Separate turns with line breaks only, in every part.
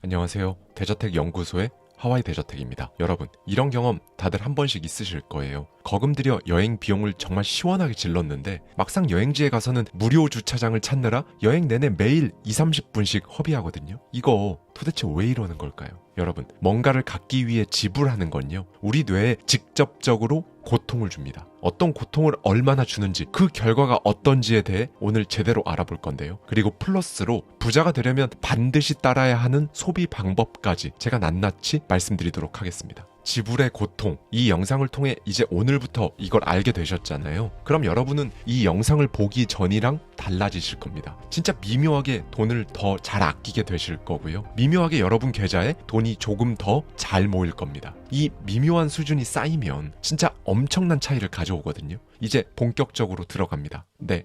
안녕하세요. 대저택 연구소의 하와이 대저택입니다. 여러분, 이런 경험 다들 한 번씩 있으실 거예요. 거금 들여 여행 비용을 정말 시원하게 질렀는데 막상 여행지에 가서는 무료 주차장을 찾느라 여행 내내 매일 20-30분씩 허비하거든요. 이거 도대체 왜 이러는 걸까요? 여러분, 뭔가를 갖기 위해 지불하는 건요, 우리 뇌에 직접적으로 고통을 줍니다. 어떤 고통을 얼마나 주는지, 그 결과가 어떤지에 대해 오늘 제대로 알아볼 건데요. 그리고 플러스로 부자가 되려면 반드시 따라야 하는 소비 방법까지 제가 낱낱이 말씀드리도록 하겠습니다. 지불의 고통, 이 영상을 통해 이제 오늘부터 이걸 알게 되셨잖아요. 그럼 여러분은 이 영상을 보기 전이랑 달라지실 겁니다. 진짜 미묘하게 돈을 더 잘 아끼게 되실 거고요. 미묘하게 여러분 계좌에 돈이 조금 더 잘 모일 겁니다. 이 미묘한 수준이 쌓이면 진짜 엄청난 차이를 가져오거든요. 이제 본격적으로 들어갑니다. 네,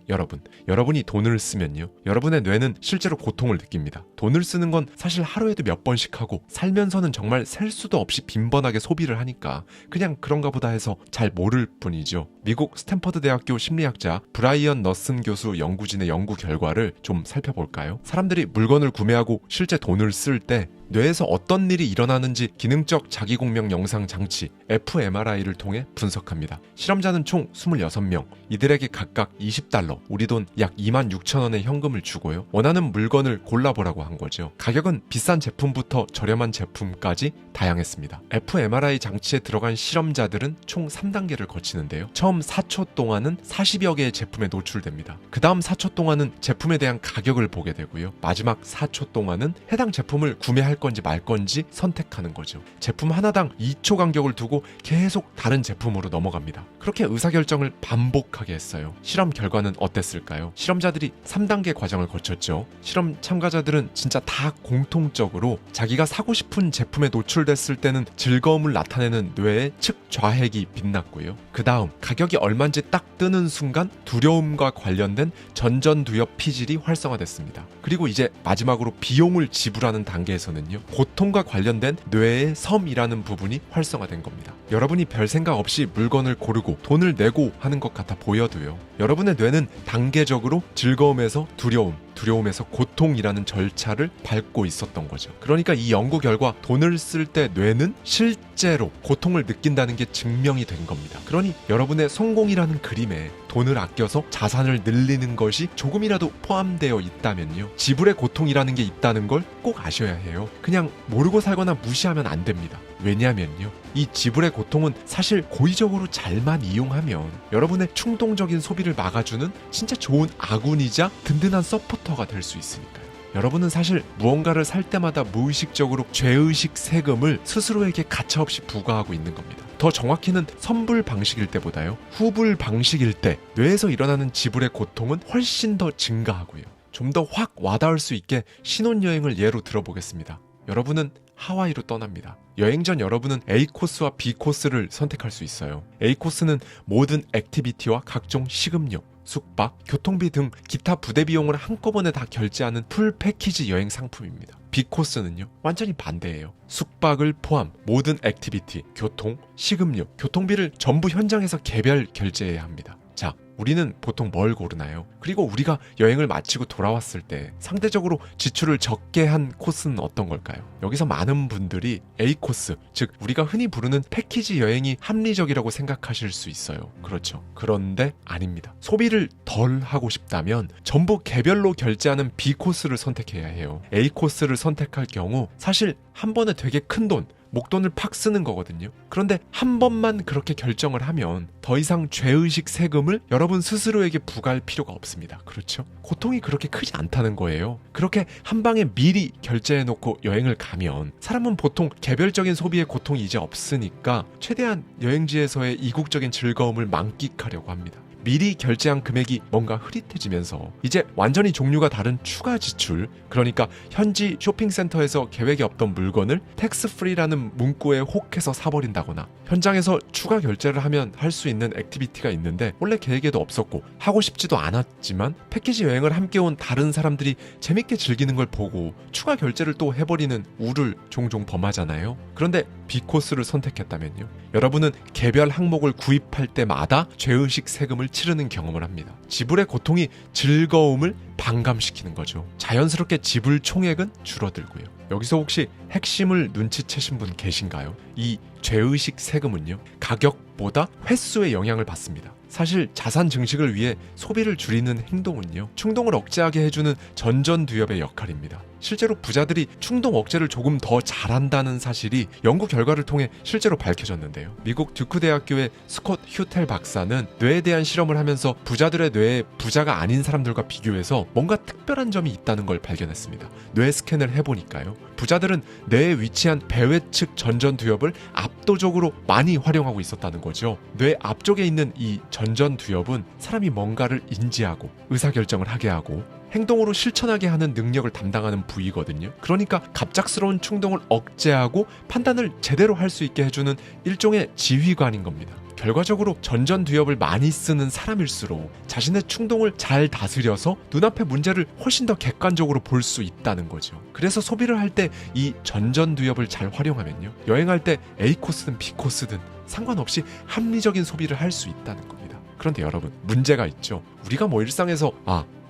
여러분이 돈을 쓰면요, 여러분의 뇌는 실제로 고통을 느낍니다. 돈을 쓰는 건 사실 하루에도 몇 번씩 하고 살면서는 정말 셀 수도 없이 빈번하게 소비를 하니까 그냥 그런가 보다 해서 잘 모를 뿐이죠. 미국 스탠퍼드 대학교 심리학자 브라이언 너슨 교수 연구진의 연구 결과를 좀 살펴볼까요? 사람들이 물건을 구매하고 실제 돈을 쓸 때 뇌에서 어떤 일이 일어나는지 기능적 자기공명 영상 장치 fMRI를 통해 분석합니다. 실험자는 총 26명, 이들에게 각각 $20, 우리 돈 약 26,000원의 현금을 주고요, 원하는 물건을 골라보라고 한 거죠. 가격은 비싼 제품부터 저렴한 제품까지 다양했습니다. fMRI 장치에 들어간 실험자들은 총 3단계를 거치는데요. 처음 4초 동안은 40여 개의 제품에 노출됩니다. 그 다음 4초 동안은 제품에 대한 가격을 보게 되고요, 마지막 4초 동안은 해당 제품을 구매할 건지 말 건지 선택하는 거죠. 제품 하나당 2초 간격을 두고 계속 다른 제품으로 넘어갑니다. 그렇게 의사결정을 반복하게 했어요. 실험 결과는 어땠을까요? 실험자들이 3단계 과정을 거쳤죠. 실험 참가자들은 진짜 다 공통적으로 자기가 사고 싶은 제품에 노출됐을 때는 즐거움을 나타내는 뇌의 측좌핵이 빛났고요, 그 다음 가격이 얼마인지 딱 뜨는 순간 두려움과 관련된 전전두엽 피질이 활성화됐습니다. 그리고 이제 마지막으로 비용을 지불하는 단계에서는요, 고통과 관련된 뇌의 섬이라는 부분이 활성화된 겁니다. 여러분이 별 생각 없이 물건을 고르고 돈을 내고 하는 것 같아 보여도요, 여러분의 뇌는 단계적으로 즐거움에서 두려움, 두려움에서 고통이라는 절차를 밟고 있었던 거죠. 그러니까 이 연구 결과 돈을 쓸 때 뇌는 실제로 고통을 느낀다는 게 증명이 된 겁니다. 그러니 여러분의 성공이라는 그림에 돈을 아껴서 자산을 늘리는 것이 조금이라도 포함되어 있다면요, 지불의 고통이라는 게 있다는 걸 꼭 아셔야 해요. 그냥 모르고 살거나 무시하면 안 됩니다. 왜냐면요, 이 지불의 고통은 사실 고의적으로 잘만 이용하면 여러분의 충동적인 소비를 막아주는 진짜 좋은 아군이자 든든한 서포터가 될 수 있으니까요. 여러분은 사실 무언가를 살 때마다 무의식적으로 죄의식 세금을 스스로에게 가차없이 부과하고 있는 겁니다. 더 정확히는 선불 방식일 때보다요, 후불 방식일 때 뇌에서 일어나는 지불의 고통은 훨씬 더 증가하고요. 좀 더 확 와닿을 수 있게 신혼여행을 예로 들어보겠습니다. 여러분은 하와이로 떠납니다. 여행 전 여러분은 A 코스와 B 코스를 선택할 수 있어요. A 코스는 모든 액티비티와 각종 식음료, 숙박, 교통비 등 기타 부대 비용을 한꺼번에 다 결제하는 풀 패키지 여행 상품입니다. B 코스는요, 완전히 반대예요. 숙박을 포함 모든 액티비티, 교통, 식음료, 교통비를 전부 현장에서 개별 결제해야 합니다. 자, 우리는 보통 뭘 고르나요? 그리고 우리가 여행을 마치고 돌아왔을 때 상대적으로 지출을 적게 한 코스는 어떤 걸까요? 여기서 많은 분들이 A 코스, 즉 우리가 흔히 부르는 패키지 여행이 합리적이라고 생각하실 수 있어요. 그렇죠. 그런데 아닙니다. 소비를 덜 하고 싶다면 전부 개별로 결제하는 B 코스를 선택해야 해요. A 코스를 선택할 경우 사실 한 번에 되게 큰 돈, 목돈을 팍 쓰는 거거든요. 그런데 한 번만 그렇게 결정을 하면 더 이상 죄의식 세금을 여러분 스스로에게 부과할 필요가 없습니다. 그렇죠? 고통이 그렇게 크지 않다는 거예요. 그렇게 한 방에 미리 결제해놓고 여행을 가면 사람은 보통 개별적인 소비의 고통이 이제 없으니까 최대한 여행지에서의 이국적인 즐거움을 만끽하려고 합니다. 미리 결제한 금액이 뭔가 흐릿해지면서 이제 완전히 종류가 다른 추가 지출, 그러니까 현지 쇼핑센터에서 계획에 없던 물건을 텍스 프리라는 문구에 혹해서 사버린다거나, 현장에서 추가 결제를 하면 할 수 있는 액티비티가 있는데 원래 계획에도 없었고 하고 싶지도 않았지만 패키지 여행을 함께 온 다른 사람들이 재밌게 즐기는 걸 보고 추가 결제를 또 해버리는 우를 종종 범하잖아요. 그런데 B코스를 선택했다면요. 여러분은 개별 항목을 구입할 때마다 죄의식 세금을 치르는 경험을 합니다. 지불의 고통이 즐거움을 반감시키는 거죠. 자연스럽게 지불 총액은 줄어들고요. 여기서 혹시 핵심을 눈치채신 분 계신가요? 이 죄의식 세금은요, 가격보다 횟수에 영향을 받습니다. 사실 자산 증식을 위해 소비를 줄이는 행동은요, 충동을 억제하게 해주는 전전두엽의 역할입니다. 실제로 부자들이 충동 억제를 조금 더 잘한다는 사실이 연구 결과를 통해 실제로 밝혀졌는데요. 미국 듀크 대학교의 스콧 휴텔 박사는 뇌에 대한 실험을 하면서 부자들의 뇌에 부자가 아닌 사람들과 비교해서 뭔가 특별한 점이 있다는 걸 발견했습니다. 뇌 스캔을 해보니까요, 부자들은 뇌에 위치한 배외측 전전두엽을 압도적으로 많이 활용하고 있었다는 거죠. 뇌 앞쪽에 있는 이 전전두엽은 사람이 뭔가를 인지하고 의사결정을 하게 하고 행동으로 실천하게 하는 능력을 담당하는 부위거든요. 그러니까 갑작스러운 충동을 억제하고 판단을 제대로 할 수 있게 해주는 일종의 지휘관인 겁니다. 결과적으로 전전두엽을 많이 쓰는 사람일수록 자신의 충동을 잘 다스려서 눈앞의 문제를 훨씬 더 객관적으로 볼 수 있다는 거죠. 그래서 소비를 할 때 이 전전두엽을 잘 활용하면요, 여행할 때 A코스든 B코스든 상관없이 합리적인 소비를 할 수 있다는 겁니다. 그런데 여러분, 문제가 있죠. 우리가 일상에서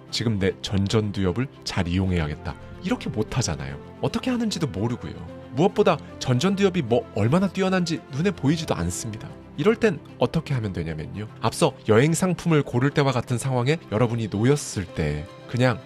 지금 내 전전두엽을 잘 이용해야겠다, 이렇게 못하잖아요. 어떻게 하는지도 모르고요. 무엇보다 전전두엽이 얼마나 뛰어난지 눈에 보이지도 않습니다. 이럴 땐 어떻게 하면 되냐면요, 앞서 여행 상품을 고를 때와 같은 상황에 여러분이 놓였을 때 그냥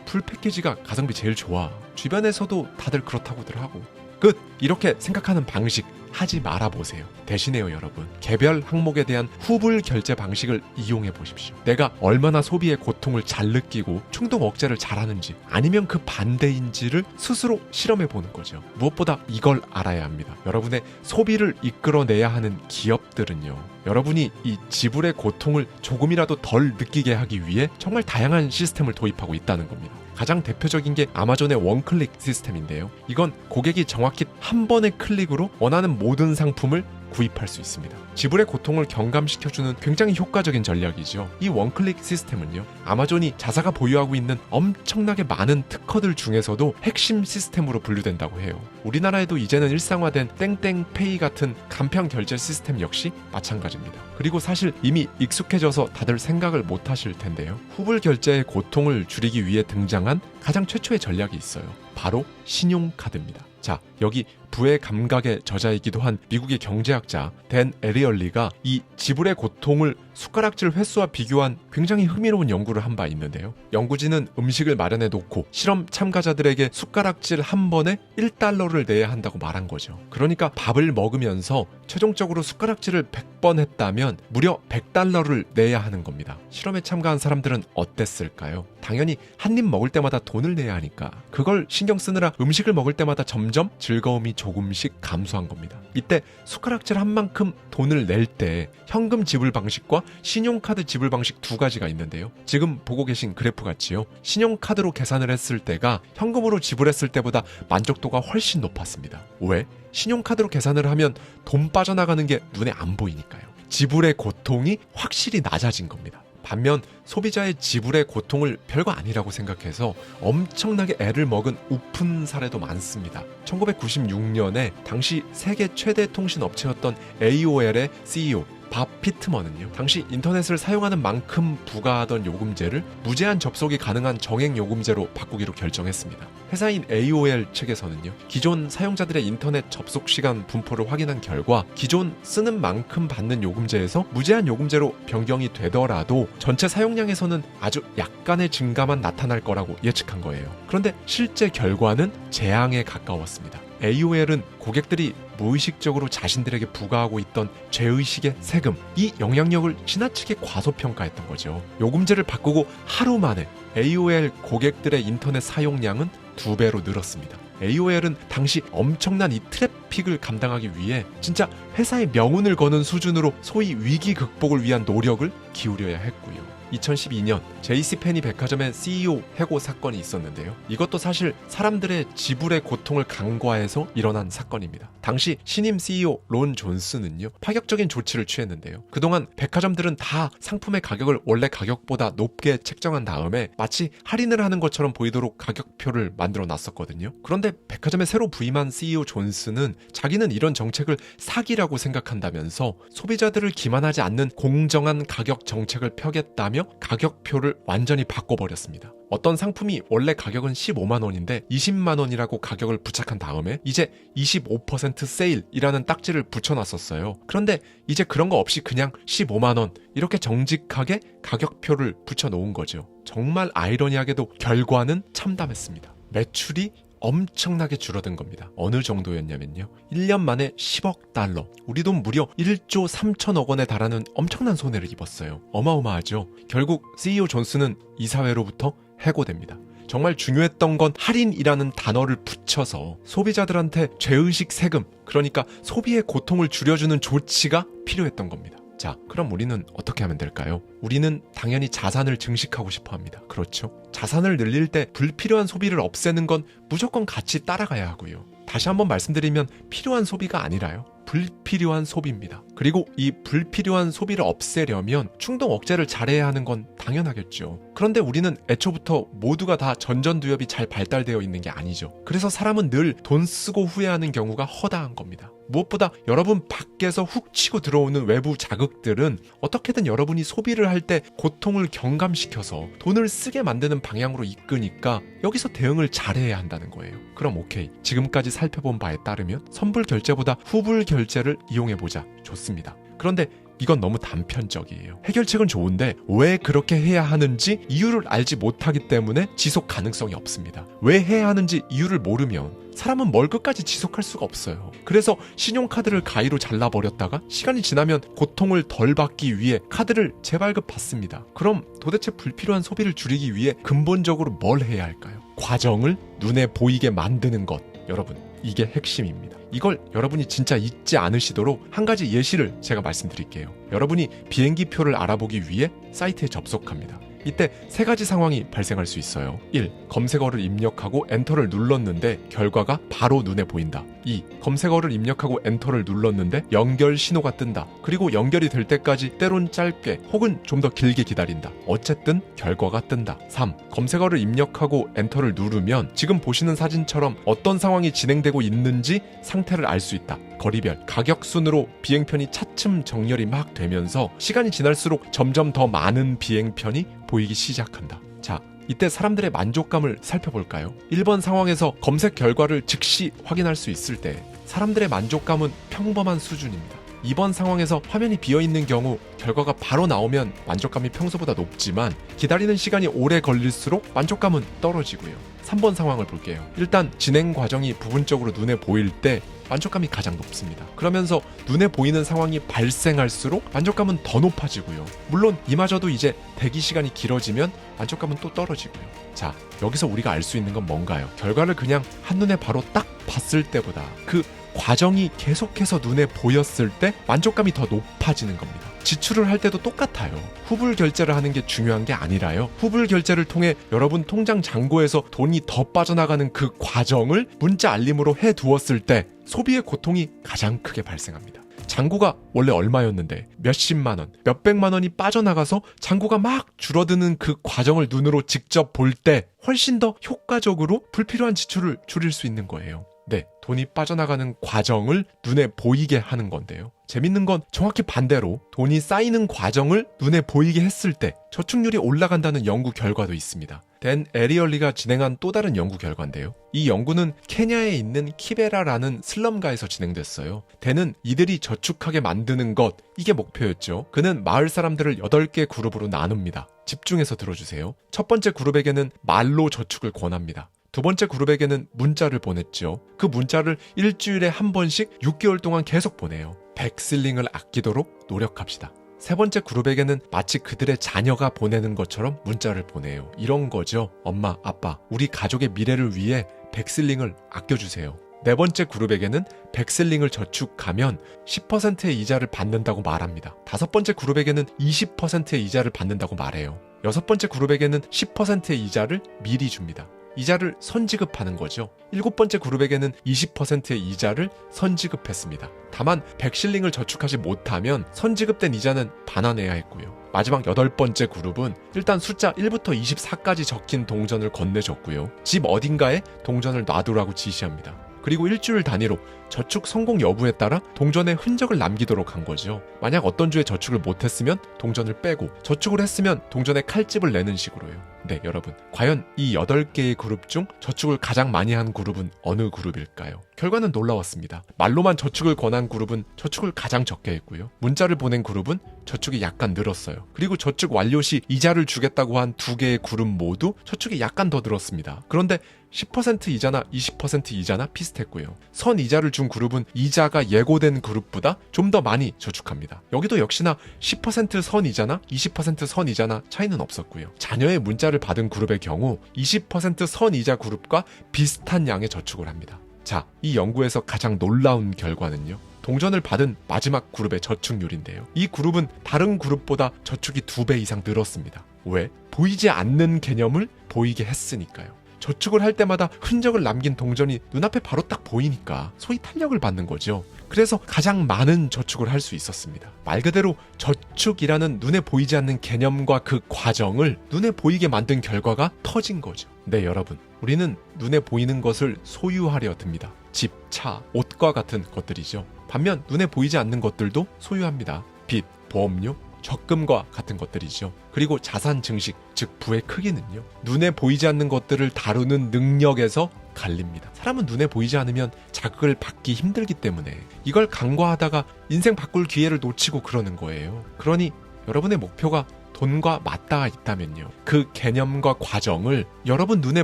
풀패키지가 가성비 제일 좋아, 주변에서도 다들 그렇다고들 하고, 끝! 이렇게 생각하는 방식 하지 말아보세요. 대신에요, 여러분, 개별 항목에 대한 후불 결제 방식을 이용해 보십시오. 내가 얼마나 소비의 고통을 잘 느끼고 충동 억제를 잘하는지, 아니면 그 반대인지를 스스로 실험해 보는 거죠. 무엇보다 이걸 알아야 합니다. 여러분의 소비를 이끌어내야 하는 기업들은요, 여러분이 이 지불의 고통을 조금이라도 덜 느끼게 하기 위해 정말 다양한 시스템을 도입하고 있다는 겁니다. 가장 대표적인 게 아마존의 원클릭 시스템인데요. 이건 고객이 정확히 한 번의 클릭으로 원하는 모든 상품을 구입할 수 있습니다. 지불의 고통을 경감시켜주는 굉장히 효과적인 전략이죠. 이 원클릭 시스템은요, 아마존이 자사가 보유하고 있는 엄청나게 많은 특허들 중에서도 핵심 시스템으로 분류된다고 해요. 우리나라에도 이제는 일상화된 땡땡페이 같은 간편 결제 시스템 역시 마찬가지입니다. 그리고 사실 이미 익숙해져서 다들 생각을 못 하실 텐데요, 후불 결제의 고통을 줄이기 위해 등장한 가장 최초의 전략이 있어요. 바로 신용카드입니다. 자, 여기 부의 감각의 저자이기도 한 미국의 경제학자 댄 에리얼리가 이 지불의 고통을 숟가락질 횟수와 비교한 굉장히 흥미로운 연구를 한 바 있는데요. 연구진은 음식을 마련해 놓고 실험 참가자들에게 숟가락질 한 번에 $1를 내야 한다고 말한 거죠. 그러니까 밥을 먹으면서 최종적으로 숟가락질을 100번 했다면 무려 $100를 내야 하는 겁니다. 실험에 참가한 사람들은 어땠을까요? 당연히 한 입 먹을 때마다 돈을 내야 하니까 그걸 신경 쓰느라 음식을 먹을 때마다 점점 즐거움이 조금씩 감소한 겁니다. 이때 숟가락질 한 만큼 돈을 낼 때 현금 지불 방식과 신용카드 지불 방식 두 가지가 있는데요. 지금 보고 계신 그래프 같지요? 신용카드로 계산을 했을 때가 현금으로 지불했을 때보다 만족도가 훨씬 높았습니다. 왜? 신용카드로 계산을 하면 돈 빠져나가는 게 눈에 안 보이니까요. 지불의 고통이 확실히 낮아진 겁니다. 반면 소비자의 지불의 고통을 별거 아니라고 생각해서 엄청나게 애를 먹은 우픈 사례도 많습니다. 1996년에 당시 세계 최대 통신 업체였던 AOL의 CEO 밥 피트먼은요, 당시 인터넷을 사용하는 만큼 부과하던 요금제를 무제한 접속이 가능한 정액 요금제로 바꾸기로 결정했습니다. 회사인 AOL 측에서는요, 기존 사용자들의 인터넷 접속 시간 분포를 확인한 결과 기존 쓰는 만큼 받는 요금제에서 무제한 요금제로 변경이 되더라도 전체 사용량에서는 아주 약간의 증가만 나타날 거라고 예측한 거예요. 그런데 실제 결과는 재앙에 가까웠습니다. AOL은 고객들이 무의식적으로 자신들에게 부과하고 있던 죄의식의 세금, 이 영향력을 지나치게 과소평가했던 거죠. 요금제를 바꾸고 하루 만에 AOL 고객들의 인터넷 사용량은 2배로 늘었습니다. AOL은 당시 엄청난 이 트래픽을 감당하기 위해 진짜 회사의 명운을 거는 수준으로 소위 위기 극복을 위한 노력을 기울여야 했고요. 2012년 JC페니 백화점의 CEO 해고 사건이 있었는데요. 이것도 사실 사람들의 지불의 고통을 간과해서 일어난 사건입니다. 당시 신임 CEO 론 존스는요, 파격적인 조치를 취했는데요. 그동안 백화점들은 다 상품의 가격을 원래 가격보다 높게 책정한 다음에 마치 할인을 하는 것처럼 보이도록 가격표를 만들어 놨었거든요. 그런데 백화점에 새로 부임한 CEO 존스는 자기는 이런 정책을 사기라고 생각한다면서 소비자들을 기만하지 않는 공정한 가격 정책을 펴겠다며 가격표를 완전히 바꿔버렸습니다. 어떤 상품이 원래 가격은 15만 원인데 20만 원이라고 가격을 부착한 다음에 이제 25% 세일이라는 딱지를 붙여놨었어요. 그런데 이제 그런 거 없이 그냥 15만 원 이렇게 정직하게 가격표를 붙여놓은 거죠. 정말 아이러니하게도 결과는 참담했습니다. 매출이 엄청나게 줄어든 겁니다. 어느 정도였냐면요, 1년 만에 10억 달러, 우리 돈 무려 1조 3천억 원에 달하는 엄청난 손해를 입었어요. 어마어마하죠. 결국 CEO 존스는 이사회로부터 해고됩니다. 정말 중요했던 건 할인이라는 단어를 붙여서 소비자들한테 죄의식 세금, 그러니까 소비의 고통을 줄여주는 조치가 필요했던 겁니다. 자, 그럼 우리는 어떻게 하면 될까요? 우리는 당연히 자산을 증식하고 싶어 합니다. 그렇죠? 자산을 늘릴 때 불필요한 소비를 없애는 건 무조건 같이 따라가야 하고요. 다시 한번 말씀드리면 필요한 소비가 아니라요, 불필요한 소비입니다. 그리고 이 불필요한 소비를 없애려면 충동 억제를 잘해야 하는 건 당연하겠죠. 그런데 우리는 애초부터 모두가 다 전전두엽이 잘 발달되어 있는 게 아니죠. 그래서 사람은 늘 돈 쓰고 후회하는 경우가 허다한 겁니다. 무엇보다 여러분 밖에서 훅 치고 들어오는 외부 자극들은 어떻게든 여러분이 소비를 할 때 고통을 경감시켜서 돈을 쓰게 만드는 방향으로 이끄니까 여기서 대응을 잘해야 한다는 거예요. 그럼 오케이, 지금까지 살펴본 바에 따르면 선불 결제보다 후불 결제를 이용해보자. 좋습니다. 그런데 이건 너무 단편적이에요. 해결책은 좋은데 왜 그렇게 해야 하는지 이유를 알지 못하기 때문에 지속 가능성이 없습니다. 왜 해야 하는지 이유를 모르면 사람은 뭘 끝까지 지속할 수가 없어요. 그래서 신용카드를 가위로 잘라버렸다가 시간이 지나면 고통을 덜 받기 위해 카드를 재발급 받습니다. 그럼 도대체 불필요한 소비를 줄이기 위해 근본적으로 뭘 해야 할까요? 과정을 눈에 보이게 만드는 것. 여러분, 이게 핵심입니다. 이걸 여러분이 진짜 잊지 않으시도록 한 가지 예시를 제가 말씀드릴게요. 여러분이 비행기 표를 알아보기 위해 사이트에 접속합니다. 이때 세 가지 상황이 발생할 수 있어요. 1. 검색어를 입력하고 엔터를 눌렀는데 결과가 바로 눈에 보인다. 2. 검색어를 입력하고 엔터를 눌렀는데 연결 신호가 뜬다. 그리고 연결이 될 때까지 때론 짧게 혹은 좀 더 길게 기다린다. 어쨌든 결과가 뜬다. 3. 검색어를 입력하고 엔터를 누르면 지금 보시는 사진처럼 어떤 상황이 진행되고 있는지 상태를 알 수 있다. 거리별, 가격 순으로 비행편이 차츰 정렬이 막 되면서 시간이 지날수록 점점 더 많은 비행편이 보이기 시작한다. 자, 이때 사람들의 만족감을 살펴볼까요? 1번 상황에서 검색 결과를 즉시 확인할 수 있을 때 사람들의 만족감은 평범한 수준입니다. 2번 상황에서 화면이 비어있는 경우 결과가 바로 나오면 만족감이 평소보다 높지만 기다리는 시간이 오래 걸릴수록 만족감은 떨어지고요. 3번 상황을 볼게요. 일단 진행 과정이 부분적으로 눈에 보일 때 만족감이 가장 높습니다. 그러면서 눈에 보이는 상황이 발생할수록 만족감은 더 높아지고요. 물론 이마저도 이제 대기 시간이 길어지면 만족감은 또 떨어지고요. 자, 여기서 우리가 알 수 있는 건 뭔가요? 결과를 그냥 한눈에 바로 딱 봤을 때보다 그 과정이 계속해서 눈에 보였을 때 만족감이 더 높아지는 겁니다. 지출을 할 때도 똑같아요. 후불 결제를 하는 게 중요한 게 아니라요, 후불 결제를 통해 여러분 통장 잔고에서 돈이 더 빠져나가는 그 과정을 문자 알림으로 해두었을 때 소비의 고통이 가장 크게 발생합니다. 잔고가 원래 얼마였는데 몇십만 원, 몇백만 원이 빠져나가서 잔고가 막 줄어드는 그 과정을 눈으로 직접 볼 때 훨씬 더 효과적으로 불필요한 지출을 줄일 수 있는 거예요. 네, 돈이 빠져나가는 과정을 눈에 보이게 하는 건데요. 재밌는 건 정확히 반대로 돈이 쌓이는 과정을 눈에 보이게 했을 때 저축률이 올라간다는 연구 결과도 있습니다. 댄 에리얼리가 진행한 또 다른 연구 결과인데요. 이 연구는 케냐에 있는 키베라라는 슬럼가에서 진행됐어요. 댄은 이들이 저축하게 만드는 것, 이게 목표였죠. 그는 마을 사람들을 8개 그룹으로 나눕니다. 집중해서 들어주세요. 첫 번째 그룹에게는 말로 저축을 권합니다. 두 번째 그룹에게는 문자를 보냈죠. 그 문자를 일주일에 한 번씩 6개월 동안 계속 보내요. 100실링을 아끼도록 노력합시다. 세 번째 그룹에게는 마치 그들의 자녀가 보내는 것처럼 문자를 보내요. 이런 거죠. 엄마, 아빠, 우리 가족의 미래를 위해 100실링을 아껴주세요. 네 번째 그룹에게는 백슬링을 저축하면 10%의 이자를 받는다고 말합니다. 다섯 번째 그룹에게는 20%의 이자를 받는다고 말해요. 여섯 번째 그룹에게는 10%의 이자를 미리 줍니다. 이자를 선지급하는 거죠. 일곱 번째 그룹에게는 20%의 이자를 선지급했습니다. 다만 100실링을 저축하지 못하면 선지급된 이자는 반환해야 했고요. 마지막 여덟 번째 그룹은 일단 숫자 1부터 24까지 적힌 동전을 건네줬고요. 집 어딘가에 동전을 놔두라고 지시합니다. 그리고 일주일 단위로 저축 성공 여부에 따라 동전의 흔적을 남기도록 한 거죠. 만약 어떤 주에 저축을 못했으면 동전을 빼고, 저축을 했으면 동전에 칼집을 내는 식으로요. 네, 여러분, 과연 이 8개의 그룹 중 저축을 가장 많이 한 그룹은 어느 그룹일까요? 결과는 놀라웠습니다. 말로만 저축을 권한 그룹은 저축을 가장 적게 했고요. 문자를 보낸 그룹은 저축이 약간 늘었어요. 그리고 저축 완료 시 이자를 주겠다고 한 2개의 그룹 모두 저축이 약간 더 늘었습니다. 그런데 10% 이자나 20% 이자나 비슷했고요. 선 이자를 준 그룹은 이자가 예고된 그룹보다 좀 더 많이 저축합니다. 여기도 역시나 10% 선 이자나 20% 선 이자나 차이는 없었고요. 자녀의 문자를 받은 그룹의 경우 20% 선 이자 그룹과 비슷한 양의 저축을 합니다. 자, 이 연구에서 가장 놀라운 결과는요, 동전을 받은 마지막 그룹의 저축률인데요. 이 그룹은 다른 그룹보다 저축이 2배 이상 늘었습니다. 왜? 보이지 않는 개념을 보이게 했으니까요. 저축을 할 때마다 흔적을 남긴 동전이 눈앞에 바로 딱 보이니까 소위 탄력을 받는 거죠. 그래서 가장 많은 저축을 할 수 있었습니다. 말 그대로 저축이라는 눈에 보이지 않는 개념과 그 과정을 눈에 보이게 만든 결과가 터진 거죠. 네, 여러분, 우리는 눈에 보이는 것을 소유하려 듭니다. 집, 차, 옷과 같은 것들이죠. 반면 눈에 보이지 않는 것들도 소유합니다. 빚, 보험료, 적금과 같은 것들이죠. 그리고 자산 증식, 즉 부의 크기는요, 눈에 보이지 않는 것들을 다루는 능력에서 갈립니다. 사람은 눈에 보이지 않으면 자극을 받기 힘들기 때문에 이걸 간과하다가 인생 바꿀 기회를 놓치고 그러는 거예요. 그러니 여러분의 목표가 돈과 맞닿아 있다면요, 그 개념과 과정을 여러분 눈에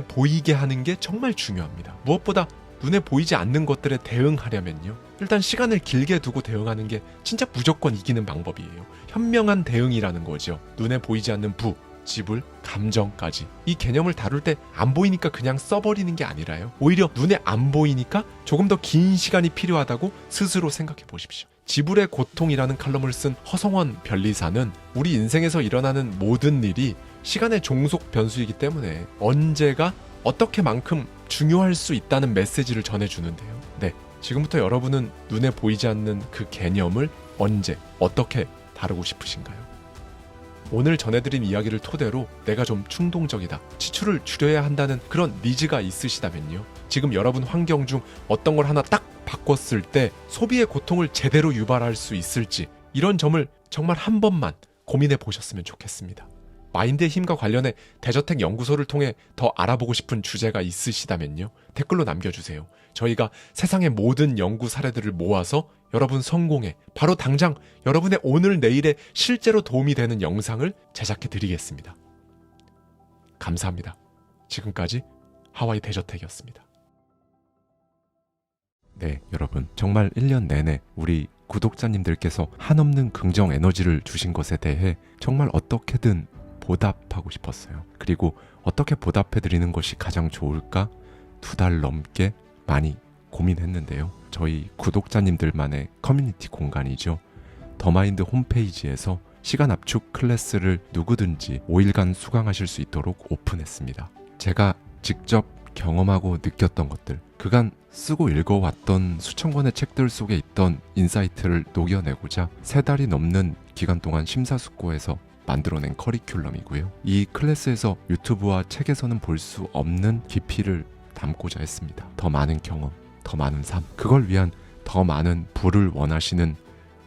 보이게 하는 게 정말 중요합니다. 무엇보다 눈에 보이지 않는 것들에 대응하려면요, 일단 시간을 길게 두고 대응하는 게 진짜 무조건 이기는 방법이에요. 현명한 대응이라는 거죠. 눈에 보이지 않는 부, 지불, 감정까지. 이 개념을 다룰 때 안 보이니까 그냥 써버리는 게 아니라요, 오히려 눈에 안 보이니까 조금 더 긴 시간이 필요하다고 스스로 생각해 보십시오. 지불의 고통이라는 칼럼을 쓴 허성원 변리사는 우리 인생에서 일어나는 모든 일이 시간의 종속 변수이기 때문에 언제가 어떻게만큼 중요할 수 있다는 메시지를 전해주는데요. 네, 지금부터 여러분은 눈에 보이지 않는 그 개념을 언제, 어떻게 다루고 싶으신가요? 오늘 전해드린 이야기를 토대로 내가 좀 충동적이다, 지출을 줄여야 한다는 그런 니즈가 있으시다면요, 지금 여러분 환경 중 어떤 걸 하나 딱 바꿨을 때 소비의 고통을 제대로 유발할 수 있을지, 이런 점을 정말 한 번만 고민해 보셨으면 좋겠습니다. 마인드의 힘과 관련해 대저택 연구소를 통해 더 알아보고 싶은 주제가 있으시다면요, 댓글로 남겨주세요. 저희가 세상의 모든 연구 사례들을 모아서 여러분 성공에, 바로 당장 여러분의 오늘 내일에 실제로 도움이 되는 영상을 제작해 드리겠습니다. 감사합니다. 지금까지 하와이 대저택이었습니다. 네, 여러분, 정말 1년 내내 우리 구독자님들께서 한없는 긍정 에너지를 주신 것에 대해 정말 어떻게든 보답하고 싶었어요. 그리고 어떻게 보답해드리는 것이 가장 좋을까 2달 넘게 많이 고민했는데요. 저희 구독자님들만의 커뮤니티 공간이죠. 더마인드 홈페이지에서 시간 압축 클래스를 누구든지 5일간 수강하실 수 있도록 오픈했습니다. 제가 직접 경험하고 느꼈던 것들, 그간 쓰고 읽어왔던 수천 권의 책들 속에 있던 인사이트를 녹여내고자 3달이 넘는 기간 동안 심사숙고해서 만들어낸 커리큘럼이고요. 이 클래스에서 유튜브와 책에서는 볼 수 없는 깊이를 담고자 했습니다. 더 많은 경험, 더 많은 삶, 그걸 위한 더 많은 부를 원하시는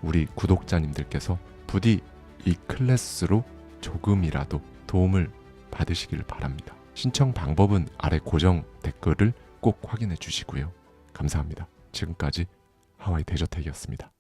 우리 구독자님들께서 부디 이 클래스로 조금이라도 도움을 받으시길 바랍니다. 신청 방법은 아래 고정 댓글을 꼭 확인해 주시고요. 감사합니다. 지금까지 하와이 대저택이었습니다.